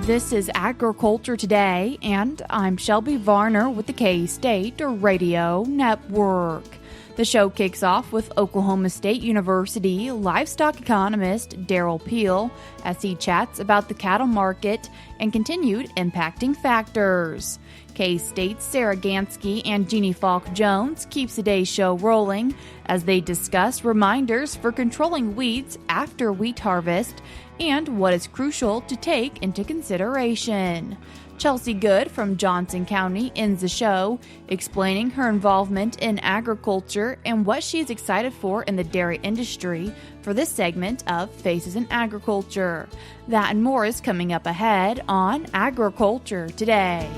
This is Agriculture Today, and I'm Shelby Varner with the K-State Radio Network. The show kicks off with Oklahoma State University livestock economist Derrell Peel as he chats about the cattle market and continued impacting factors. K-State's Sarah Ganske and Jeanne Falk Jones keeps today's show rolling as they discuss reminders for controlling weeds after wheat harvest and what is crucial to take into consideration. Chelsea Good from Johnson County ends the show, explaining her involvement in agriculture and what she is excited for in the dairy industry for this segment of Faces in Agriculture. That and more is coming up ahead on Agriculture Today.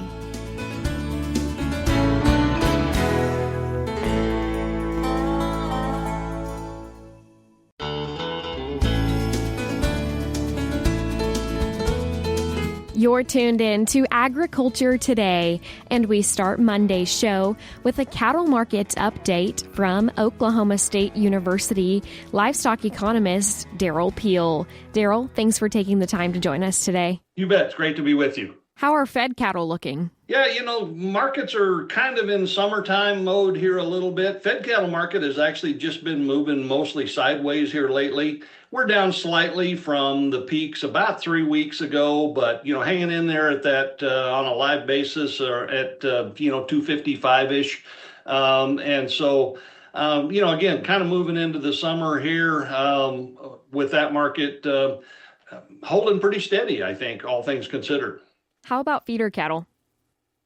You're tuned in to Agriculture Today, and we start Monday's show with a cattle market update from Oklahoma State University livestock economist Derrell Peel. Derrell, thanks for taking the time to join us today. You bet. It's great to be with you. How are fed cattle looking? Yeah, markets are kind of in summertime mode here a little bit. Fed cattle market has actually just been moving mostly sideways here lately. We're down slightly from the peaks about 3 weeks ago, but, hanging in there at that on a live basis or at, 255-ish. And so, again, kind of moving into the summer here with that market holding pretty steady, I think, all things considered. How about feeder cattle?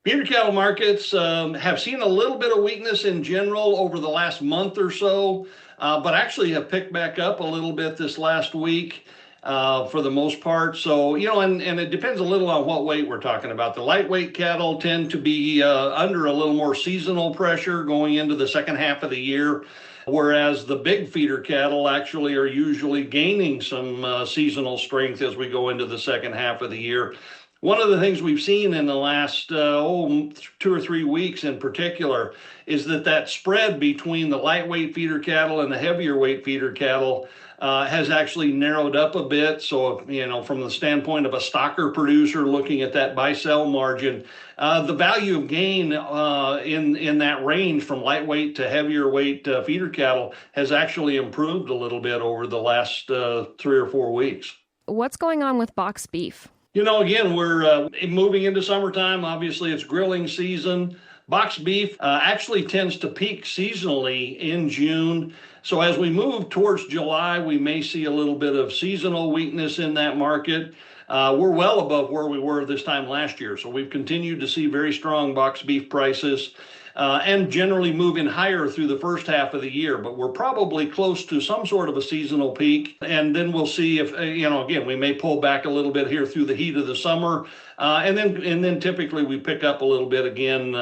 Feeder cattle markets have seen a little bit of weakness in general over the last month or so, but actually have picked back up a little bit this last week for the most part. So, and it depends a little on what weight we're talking about. The lightweight cattle tend to be under a little more seasonal pressure going into the second half of the year, whereas the big feeder cattle actually are usually gaining some seasonal strength as we go into the second half of the year. One of the things we've seen in the last 2 or 3 weeks in particular is that spread between the lightweight feeder cattle and the heavier weight feeder cattle has actually narrowed up a bit. So, from the standpoint of a stocker producer looking at that buy-sell margin, the value of gain in that range from lightweight to heavier weight feeder cattle has actually improved a little bit over the last 3 or 4 weeks. What's going on with boxed beef? Again, we're moving into summertime. Obviously, it's grilling season. Boxed beef actually tends to peak seasonally in June. So as we move towards July, we may see a little bit of seasonal weakness in that market. We're well above where we were this time last year. So we've continued to see very strong boxed beef prices and generally moving higher through the first half of the year. But we're probably close to some sort of a seasonal peak. And then we'll see if, again, we may pull back a little bit here through the heat of the summer. And then typically we pick up a little bit again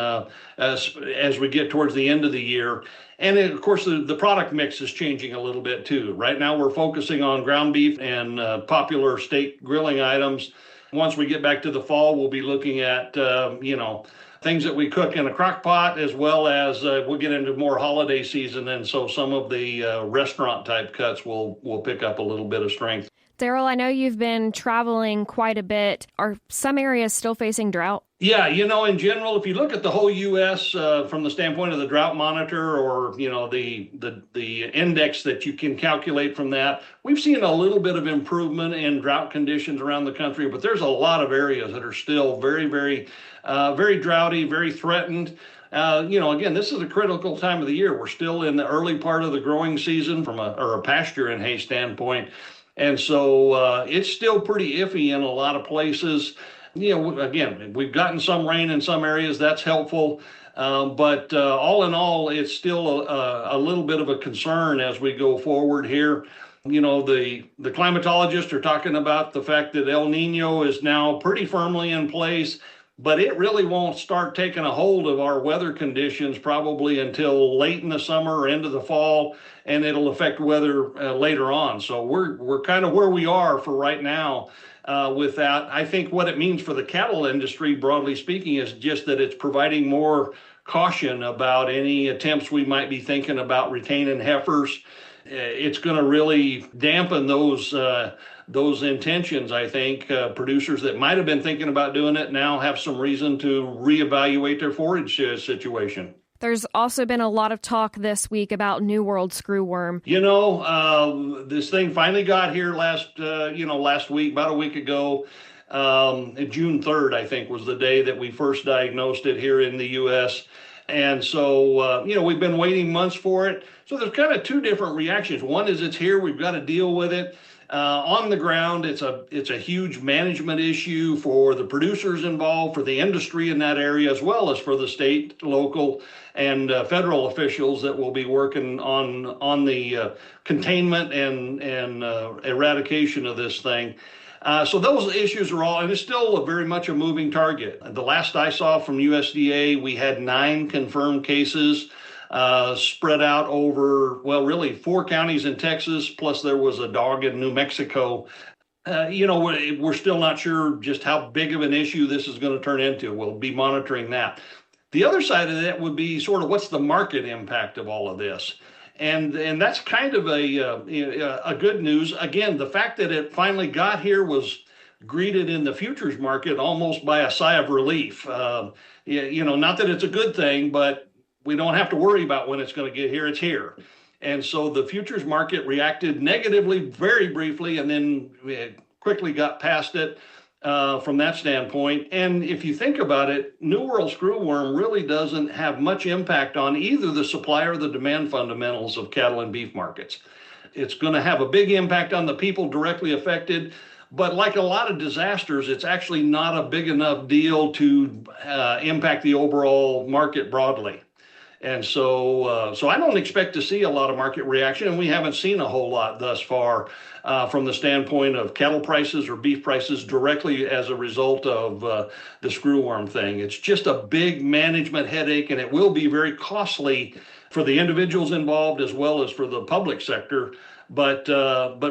as we get towards the end of the year. And of course, the product mix is changing a little bit too. Right now, we're focusing on ground beef and popular steak grilling items. Once we get back to the fall, we'll be looking at, things that we cook in a crock pot, as well as we'll get into more holiday season. And so some of the restaurant type cuts will pick up a little bit of strength. Derrell, I know you've been traveling quite a bit. Are some areas still facing drought? Yeah, in general, if you look at the whole U.S. From the standpoint of the drought monitor or, the index that you can calculate from that, we've seen a little bit of improvement in drought conditions around the country, but there's a lot of areas that are still very, very, very droughty, very threatened. Again, this is a critical time of the year. We're still in the early part of the growing season from a pasture and hay standpoint. And so it's still pretty iffy in a lot of places. Again, we've gotten some rain in some areas. That's helpful. But all in all, it's still a little bit of a concern as we go forward here. The climatologists are talking about the fact that El Nino is now pretty firmly in place, but it really won't start taking a hold of our weather conditions probably until late in the summer or into the fall, and it'll affect weather later on. So we're kind of where we are for right now with that. I think what it means for the cattle industry, broadly speaking, is just that it's providing more caution about any attempts we might be thinking about retaining heifers. it's going to really dampen those intentions. I think producers that might have been thinking about doing it now have some reason to reevaluate their forage situation. There's also been a lot of talk this week about New World screwworm. This thing finally got here last week, about a week ago. June 3rd, I think, was the day that we first diagnosed it here in the U.S. And so, we've been waiting months for it. So there's kind of two different reactions. One is it's here, we've got to deal with it. On the ground, it's a huge management issue for the producers involved, for the industry in that area, as well as for the state, local, and federal officials that will be working on the containment and eradication of this thing. So those issues are all, and it's still very much a moving target. The last I saw from USDA, we had 9 confirmed cases spread out over, really 4 counties in Texas, plus there was a dog in New Mexico. We're still not sure just how big of an issue this is going to turn into. We'll be monitoring that. The other side of that would be sort of what's the market impact of all of this. And that's kind of a good news. Again, the fact that it finally got here was greeted in the futures market almost by a sigh of relief. Not that it's a good thing, but we don't have to worry about when it's going to get here. It's here. And so the futures market reacted negatively very briefly, and then quickly got past it from that standpoint. And if you think about it, New World screwworm really doesn't have much impact on either the supply or the demand fundamentals of cattle and beef markets. It's going to have a big impact on the people directly affected. But like a lot of disasters, it's actually not a big enough deal to impact the overall market broadly. And so I don't expect to see a lot of market reaction, and we haven't seen a whole lot thus far from the standpoint of cattle prices or beef prices directly as a result of the screwworm thing. It's just a big management headache, and it will be very costly for the individuals involved as well as for the public sector. But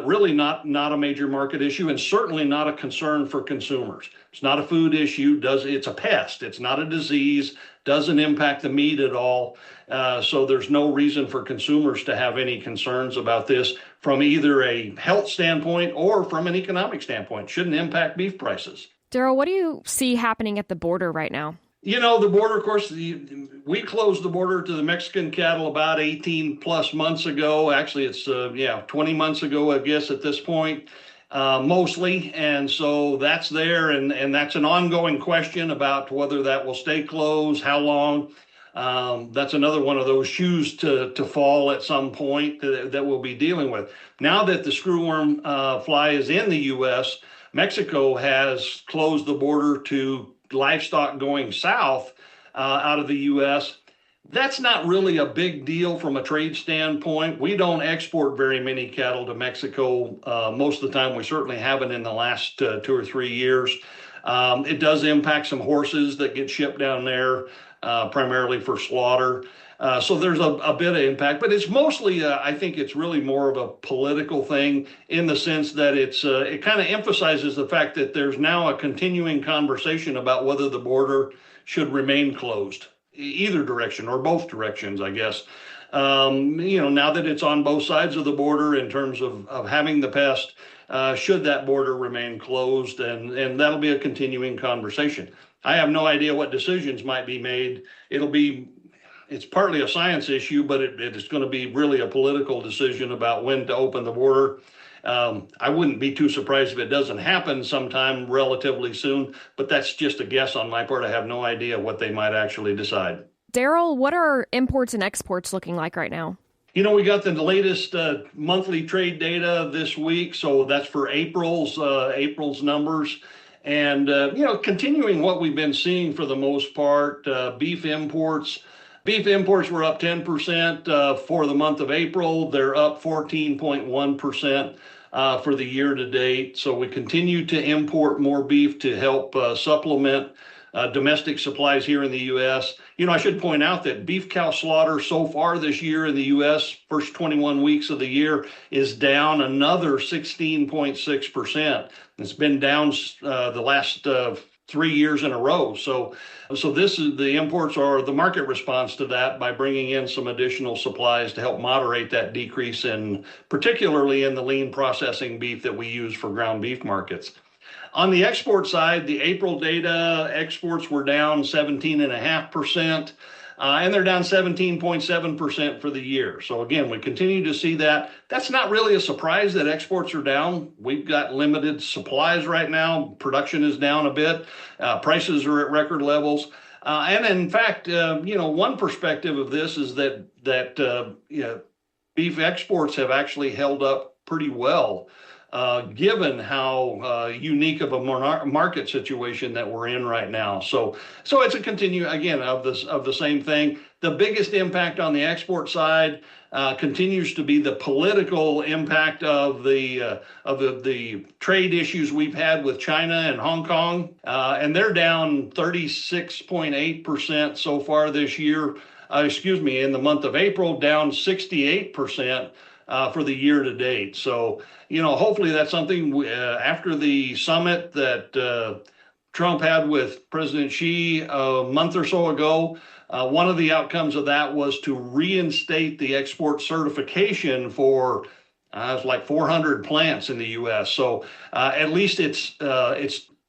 really not a major market issue, and certainly not a concern for consumers. It's not a food issue. It's a pest. It's not a disease. Doesn't impact the meat at all. So there's no reason for consumers to have any concerns about this from either a health standpoint or from an economic standpoint. Shouldn't impact beef prices. Derrell, what do you see happening at the border right now? The border, of course, we closed the border to the Mexican cattle about 18 plus months ago. Actually, it's 20 months ago, I guess, at this point, mostly. And so that's there. And that's an ongoing question about whether that will stay closed, how long. That's another one of those shoes to fall at some point that we'll be dealing with. Now that the screwworm fly is in the U.S., Mexico has closed the border to livestock going south out of the U.S. That's not really a big deal from a trade standpoint. We don't export very many cattle to Mexico. Most of the time, we certainly haven't in the last 2 or 3 years. It does impact some horses that get shipped down there, primarily for slaughter. So there's a bit of impact, but it's mostly, I think it's really more of a political thing in the sense that it kind of emphasizes the fact that there's now a continuing conversation about whether the border should remain closed, either direction or both directions, I guess. Now that it's on both sides of the border in terms of having the pest, should that border remain closed? And that'll be a continuing conversation. I have no idea what decisions might be made. It's partly a science issue, but it is going to be really a political decision about when to open the border. I wouldn't be too surprised if it doesn't happen sometime relatively soon, but that's just a guess on my part. I have no idea what they might actually decide. Derrell, what are imports and exports looking like right now? We got the latest monthly trade data this week, so that's for April's numbers. And, continuing what we've been seeing for the most part, beef imports were up 10% for the month of April. They're up 14.1% for the year to date. So we continue to import more beef to help supplement domestic supplies here in the U.S. I should point out that beef cow slaughter so far this year in the U.S., first 21 weeks of the year, is down another 16.6%. It's been down the last 3 years in a row. So this is the imports are the market response to that by bringing in some additional supplies to help moderate that decrease in, particularly in the lean processing beef that we use for ground beef markets. On the export side, the April data exports were down 17.5%. And they're down 17.7% for the year. So again, we continue to see that. That's not really a surprise that exports are down. We've got limited supplies right now. Production is down a bit. Prices are at record levels. And in fact, one perspective of this is that beef exports have actually held up pretty well. Given how unique of a market situation that we're in right now. So it's a continue again of the same thing. The biggest impact on the export side continues to be the political impact of the trade issues we've had with China and Hong Kong, and they're down 36.8% so far this year. In the month of April, down 68%. For the year to date. So, hopefully that's something after the summit that Trump had with President Xi a month or so ago. One of the outcomes of that was to reinstate the export certification for it's like 400 plants in the U.S. So at least it's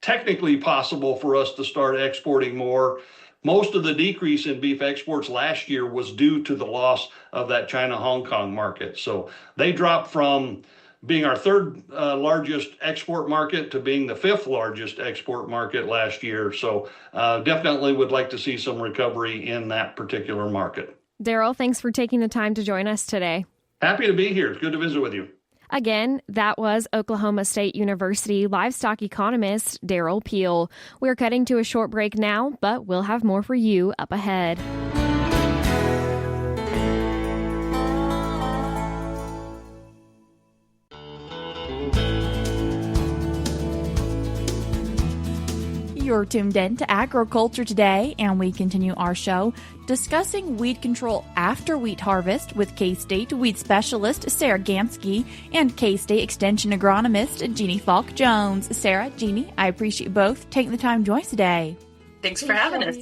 technically possible for us to start exporting more. Most of the decrease in beef exports last year was due to the loss of that China-Hong Kong market. So they dropped from being our third largest export market to being the fifth largest export market last year. So definitely would like to see some recovery in that particular market. Derrell, thanks for taking the time to join us today. Happy to be here. It's good to visit with you. Again, that was Oklahoma State University livestock economist Derrell Peel. We're cutting to a short break now, but we'll have more for you up ahead. You're tuned in to Agriculture Today, and we continue our show discussing weed control after wheat harvest with K-State weed specialist Sarah Ganske and K-State extension agronomist Jeanne Falk Jones. Sarah, Jeanne, I appreciate both taking the time to join us today. Thanks for having us.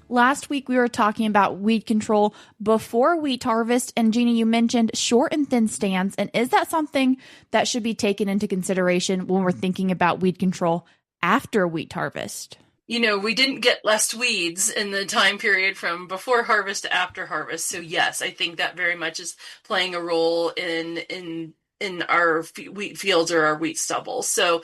Last week, we were talking about weed control before wheat harvest, and Jeanne, you mentioned short and thin stands. And is that something that should be taken into consideration when we're thinking about weed control after wheat harvest? We didn't get less weeds in the time period from before harvest to after harvest. So yes, I think that very much is playing a role in our wheat fields or our wheat stubble. So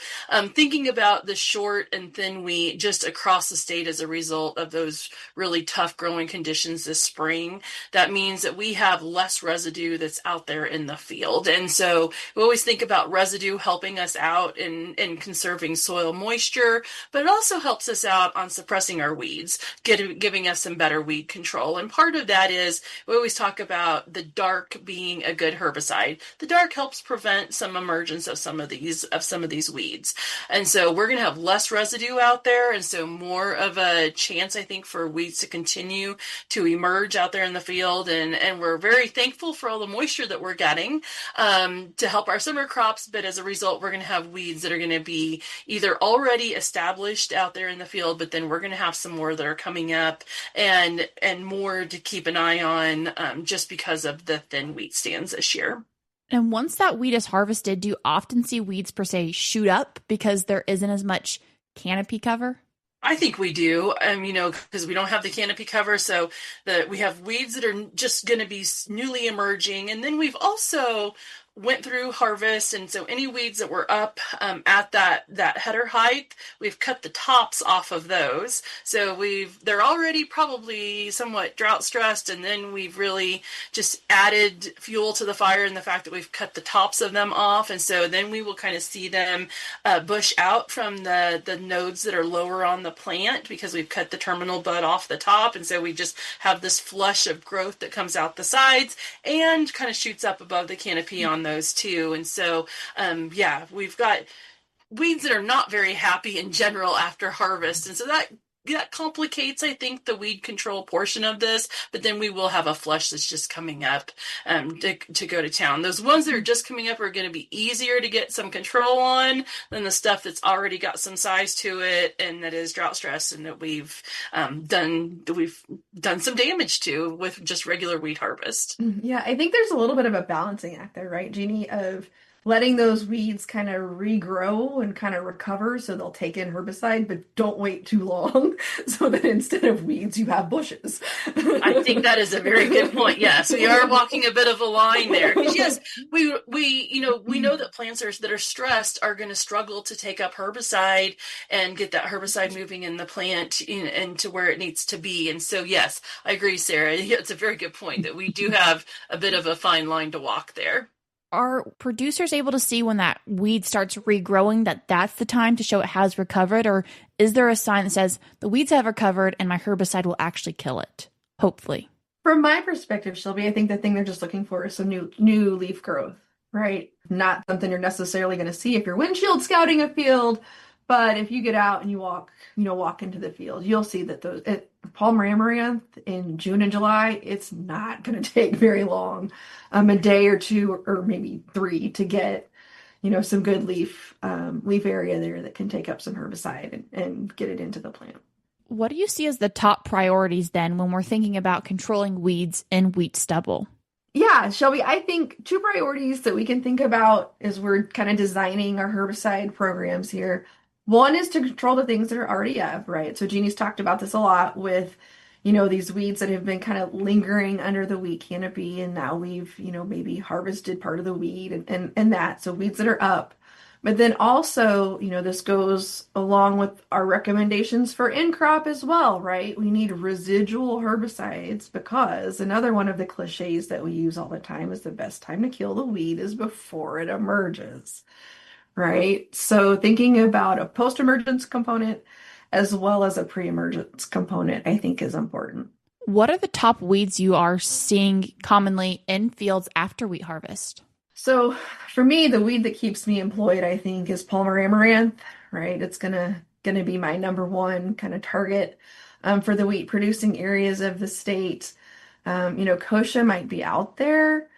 thinking about the short and thin wheat just across the state as a result of those really tough growing conditions this spring, that means that we have less residue that's out there in the field. And so we always think about residue helping us out in conserving soil moisture, but it also helps us out on suppressing our weeds, giving us some better weed control. And part of that is we always talk about the dark being a good herbicide. The dark helps prevent some emergence of some of these weeds. And so we're going to have less residue out there, and so more of a chance, I think, for weeds to continue to emerge out there in the field. And we're very thankful for all the moisture that we're getting to help our summer crops, but as a result, we're going to have weeds that are going to be either already established out there in the field, but then we're going to have some more that are coming up and more to keep an eye on just because of the thin wheat stands this year. And once that wheat is harvested, do you often see weeds per se shoot up because there isn't as much canopy cover? I think we do, because we don't have the canopy cover. So we have weeds that are just going to be newly emerging. And then we've also went through harvest, and so any weeds that were up at that header height, we've cut the tops off of those. So they're already probably somewhat drought stressed, and then we've really just added fuel to the fire in the fact that we've cut the tops of them off. And so then we will kind of see them bush out from the nodes that are lower on the plant because we've cut the terminal bud off the top. And so we just have this flush of growth that comes out the sides and kind of shoots up above the canopy on those too. And so, we've got weeds that are not very happy in general after harvest. And so that that complicates, I think, the weed control portion of this, but then we will have a flush that's just coming up to go to town. Those ones that are just coming up are going to be easier to get some control on than the stuff that's already got some size to it and that is drought stress and that we've done some damage to with just regular weed harvest. Yeah, I think there's a little bit of a balancing act there, right, Jeannie, of letting those weeds kind of regrow and kind of recover so they'll take in herbicide, but don't wait too long so that instead of weeds, you have bushes. I think that is a very good point. Yes, we are walking a bit of a line there. Because yes, we know that plants that are stressed are going to struggle to take up herbicide and get that herbicide moving in the plant into where it needs to be. And so, yes, I agree, Sarah. It's a very good point that we do have a bit of a fine line to walk there. Are producers able to see when that weed starts regrowing that that's the time to show it has recovered? Or is there a sign that says the weeds have recovered and my herbicide will actually kill it? Hopefully. From my perspective, Shelby, I think the thing they're just looking for is some new leaf growth, right? Not something you're necessarily going to see if you're windshield scouting a field, but if you get out and you walk into the field, you'll see that Palmer amaranth in June and July, it's not going to take very long, a day or two or maybe 3 to get, some good leaf area there that can take up some herbicide and get it into the plant. What do you see as the top priorities then when we're thinking about controlling weeds in wheat stubble? Yeah, Shelby, I think 2 priorities that we can think about as we're kind of designing our herbicide programs here. One is to control the things that are already up, right? So Jeannie's talked about this a lot with, these weeds that have been kind of lingering under the wheat canopy, and now we've, maybe harvested part of the weed and that. So weeds that are up. But then also, this goes along with our recommendations for in-crop as well, right? We need residual herbicides because another one of the cliches that we use all the time is the best time to kill the weed is before it emerges, right? So thinking about a post-emergence component as well as a pre-emergence component, I think is important. What are the top weeds you are seeing commonly in fields after wheat harvest? So for me, the weed that keeps me employed, I think, is Palmer amaranth, right? It's gonna be my number one kind of target for the wheat producing areas of the state. Kochia might be out there,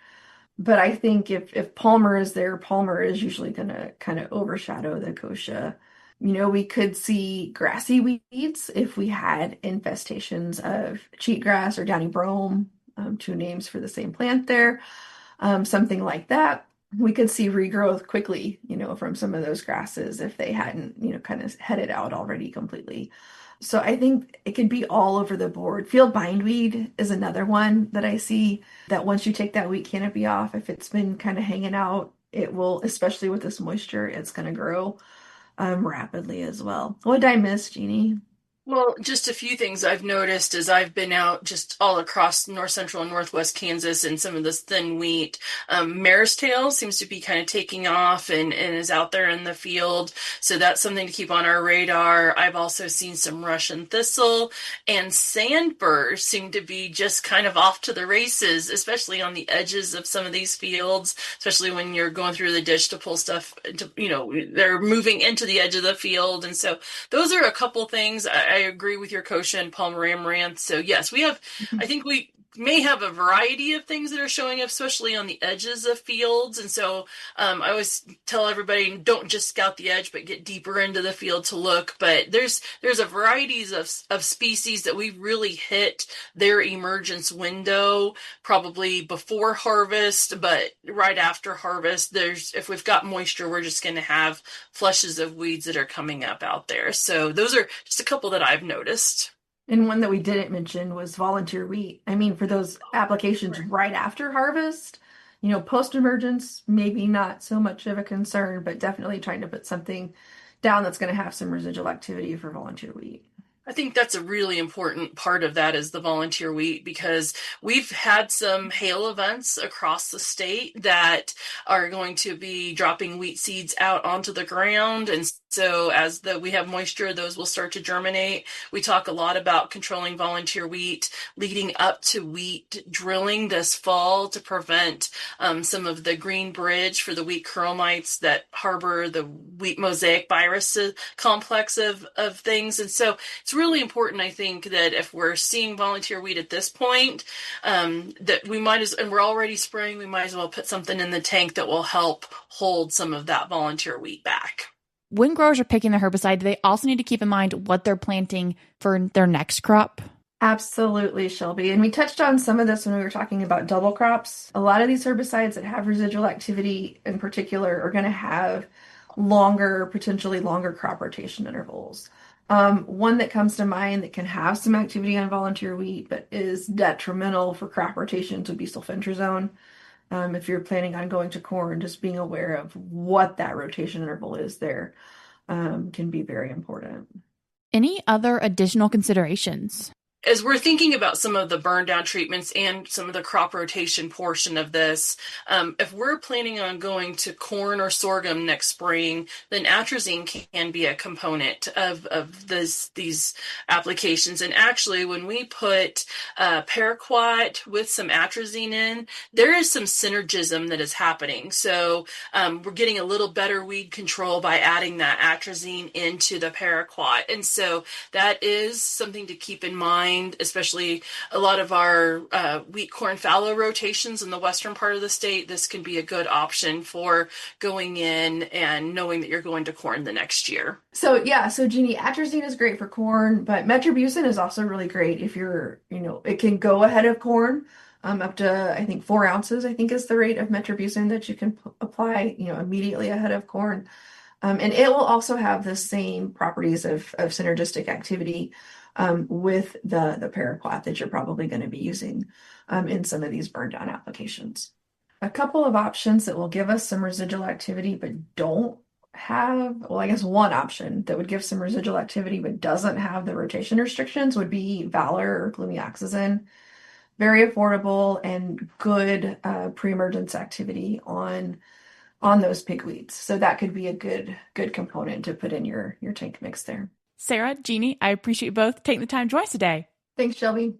but I think if Palmer is there, Palmer is usually gonna kind of overshadow the Kochia. We could see grassy weeds if we had infestations of cheatgrass or downy brome, 2 names for the same plant there. Something like that. We could see regrowth quickly, from some of those grasses if they hadn't, kind of headed out already completely. So I think it could be all over the board. Field bindweed is another one that I see that once you take that wheat canopy off, if it's been kind of hanging out, it will, especially with this moisture, it's going to grow rapidly as well. What did I miss, Jeannie? Well, just a few things I've noticed as I've been out just all across north central and northwest Kansas and some of this thin wheat. Mare's tail seems to be kind of taking off and is out there in the field. So that's something to keep on our radar. I've also seen some Russian thistle and sandburrs seem to be just kind of off to the races, especially on the edges of some of these fields, especially when you're going through the ditch to pull stuff, they're moving into the edge of the field. And so those are a couple things. I agree with your Kochia and Palmer amaranth. So yes, I think we may have a variety of things that are showing up, especially on the edges of fields. And so I always tell everybody, don't just scout the edge, but get deeper into the field to look. But there's a varieties of species that we really hit their emergence window, probably before harvest, but right after harvest, if we've got moisture, we're just going to have flushes of weeds that are coming up out there. So those are just a couple that I've noticed. And one that we didn't mention was volunteer wheat. I mean, for those applications right after harvest, post-emergence, maybe not so much of a concern, but definitely trying to put something down that's going to have some residual activity for volunteer wheat. I think that's a really important part of that is the volunteer wheat, because we've had some hail events across the state that are going to be dropping wheat seeds out onto the ground. And So as we have moisture, those will start to germinate. We talk a lot about controlling volunteer wheat leading up to wheat drilling this fall to prevent some of the green bridge for the wheat curl mites that harbor the wheat mosaic virus complex of things. And so it's really important, I think, that if we're seeing volunteer wheat at this point, that we and we're already spraying, we might as well put something in the tank that will help hold some of that volunteer wheat back. When growers are picking the herbicide, do they also need to keep in mind what they're planting for their next crop? Absolutely, Shelby. And we touched on some of this when we were talking about double crops. A lot of these herbicides that have residual activity in particular are going to have potentially longer crop rotation intervals. One that comes to mind that can have some activity on volunteer wheat but is detrimental for crop rotations would be sulfentrazone. If you're planning on going to corn, just being aware of what that rotation interval is there can be very important. Any other additional considerations? As we're thinking about some of the burn down treatments and some of the crop rotation portion of this, if we're planning on going to corn or sorghum next spring, then atrazine can be a component of these applications. And actually, when we put paraquat with some atrazine in, there is some synergism that is happening. So we're getting a little better weed control by adding that atrazine into the paraquat. And so that is something to keep in mind, especially a lot of our wheat corn fallow rotations in the western part of the state. This can be a good option for going in and knowing that you're going to corn the next year. So Jeanne, atrazine is great for corn, but metribuzin is also really great if you're, it can go ahead of corn. Up to, I think, 4 ounces, I think is the rate of metribuzin that you can apply, immediately ahead of corn. And it will also have the same properties of synergistic activity with the paraquat that you're probably going to be using in some of these burn down applications. A couple of options that will give us some residual activity but don't have, I guess one option that would give some residual activity but doesn't have the rotation restrictions would be Valor or glumioxazin. Very affordable and good pre-emergence activity on those pigweeds. So that could be a good component to put in your tank mix there. Sarah, Jeanne, I appreciate you both taking the time to join us today. Thanks, Shelby.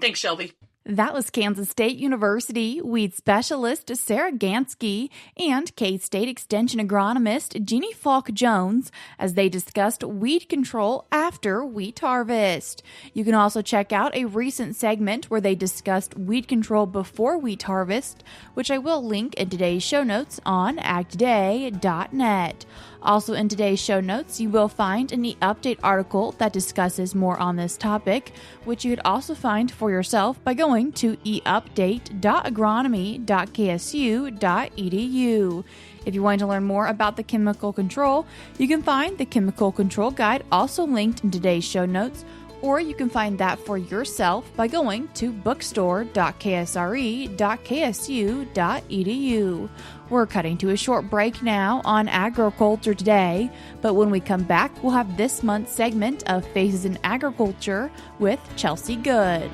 Thanks, Shelby. That was Kansas State University weed specialist Sarah Ganske and K-State Extension agronomist Jeanne Falk-Jones as they discussed weed control after wheat harvest. You can also check out a recent segment where they discussed weed control before wheat harvest, which I will link in today's show notes on agtoday.net. Also in today's show notes, you will find an eUpdate article that discusses more on this topic, which you could also find for yourself by going to eUpdate.agronomy.ksu.edu. If you want to learn more about the chemical control, you can find the chemical control guide also linked in today's show notes, or you can find that for yourself by going to bookstore.ksre.ksu.edu. We're cutting to a short break now on Agriculture Today, but when we come back, we'll have this month's segment of Faces in Agriculture with Chelsea Good.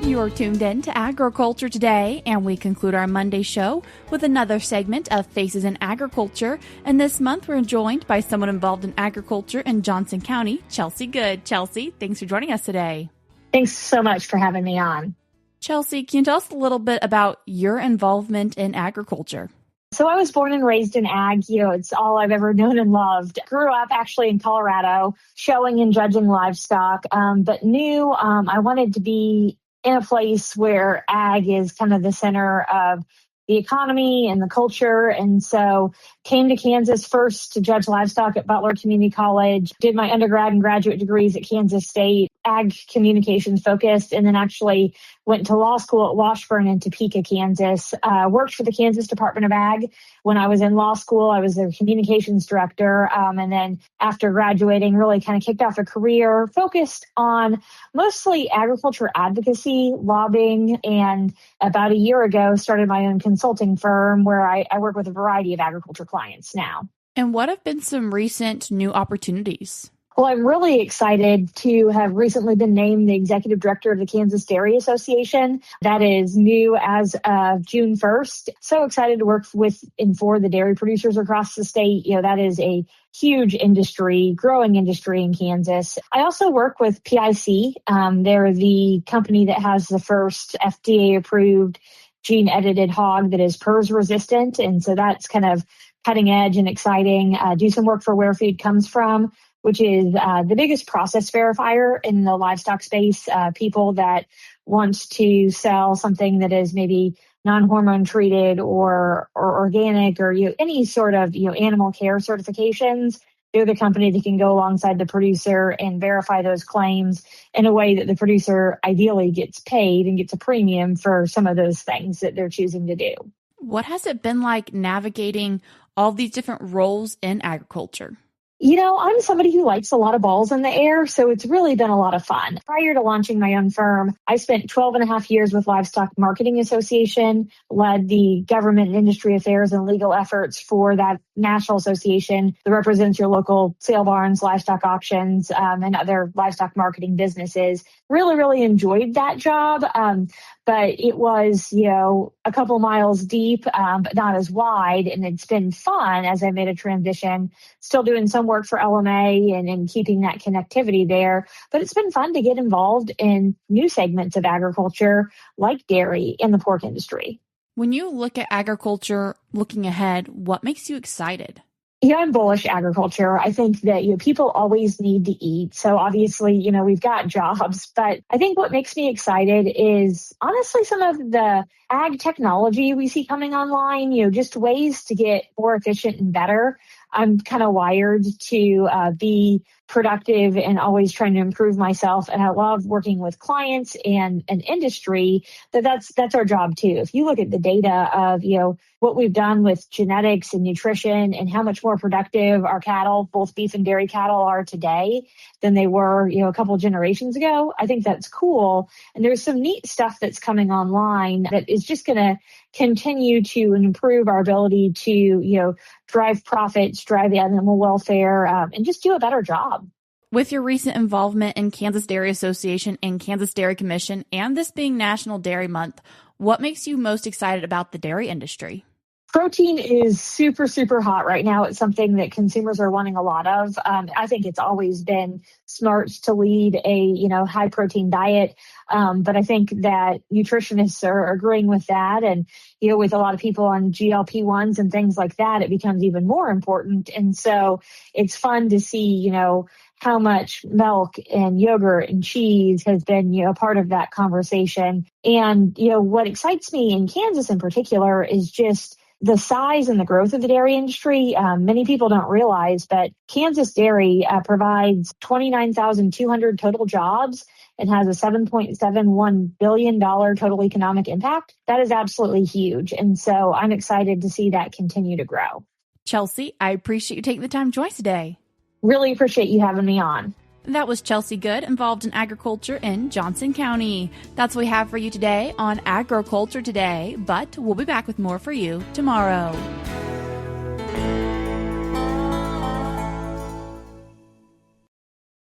You're tuned in to Agriculture Today, and we conclude our Monday show with another segment of Faces in Agriculture. And this month, we're joined by someone involved in agriculture in Johnson County, Chelsea Good. Chelsea, thanks for joining us today. Thanks so much for having me on. Chelsea, can you tell us a little bit about your involvement in agriculture? So I was born and raised in ag. It's all I've ever known and loved. Grew up actually in Colorado, showing and judging livestock, but knew I wanted to be in a place where ag is kind of the center of the economy and the culture. And so came to Kansas first to judge livestock at Butler Community College, did my undergrad and graduate degrees at Kansas State, ag communications focused, and then actually went to law school at Washburn in Topeka, Kansas. Worked for the Kansas Department of Ag. When I was in law school, I was their communications director. And then after graduating, really kind of kicked off a career focused on mostly agriculture advocacy, lobbying, and about a year ago started my own consulting firm where I work with a variety of agriculture clients now. And what have been some recent new opportunities? Well, I'm really excited to have recently been named the executive director of the Kansas Dairy Association. That is new as of June 1st. So excited to work with and for the dairy producers across the state. That is a huge industry, growing industry in Kansas. I also work with PIC. They're the company that has the first FDA-approved gene-edited hog that is PRRS resistant. And so that's kind of cutting edge and exciting. Do some work for Where Food Comes From, which is the biggest process verifier in the livestock space. People that want to sell something that is maybe non-hormone treated or organic or any sort of animal care certifications. They're the company that can go alongside the producer and verify those claims in a way that the producer ideally gets paid and gets a premium for some of those things that they're choosing to do. What has it been like navigating all these different roles in agriculture? I'm somebody who likes a lot of balls in the air, so it's really been a lot of fun. Prior to launching my own firm, I spent 12 and a half years with Livestock Marketing Association, led the government and industry affairs and legal efforts for that national association that represents your local sale barns, livestock auctions, and other livestock marketing businesses. Really enjoyed that job. But it was, a couple miles deep, but not as wide. And it's been fun as I made a transition, still doing some work for LMA and keeping that connectivity there. But it's been fun to get involved in new segments of agriculture like dairy and the pork industry. When you look at agriculture looking ahead, what makes you excited? Yeah, I'm bullish agriculture. I think that people always need to eat. So obviously, we've got jobs, but I think what makes me excited is honestly some of the ag technology we see coming online, just ways to get more efficient and better. I'm kind of wired to be productive and always trying to improve myself. And I love working with clients and an industry that's our job too. If you look at the data of, what we've done with genetics and nutrition and how much more productive our cattle, both beef and dairy cattle, are today than they were, a couple of generations ago, I think that's cool. And there's some neat stuff that's coming online that is just going to continue to improve our ability to, drive profits, drive animal welfare, and just do a better job. With your recent involvement in Kansas Dairy Association and Kansas Dairy Commission, and this being National Dairy Month, what makes you most excited about the dairy industry? Protein is super, super hot right now. It's something that consumers are wanting a lot of. I think it's always been smart to lead a, high protein diet. But I think that nutritionists are agreeing with that. And, with a lot of people on GLP-1s and things like that, it becomes even more important. And so it's fun to see, how much milk and yogurt and cheese has been, a part of that conversation. And, what excites me in Kansas in particular is just the size and the growth of the dairy industry. Many people don't realize, but Kansas Dairy provides 29,200 total jobs and has a $7.71 billion total economic impact. That is absolutely huge. And so I'm excited to see that continue to grow. Chelsea, I appreciate you taking the time to join us today. Really appreciate you having me on. That was Chelsea Good, involved in agriculture in Johnson County. That's what we have for you today on Agriculture Today, but we'll be back with more for you tomorrow.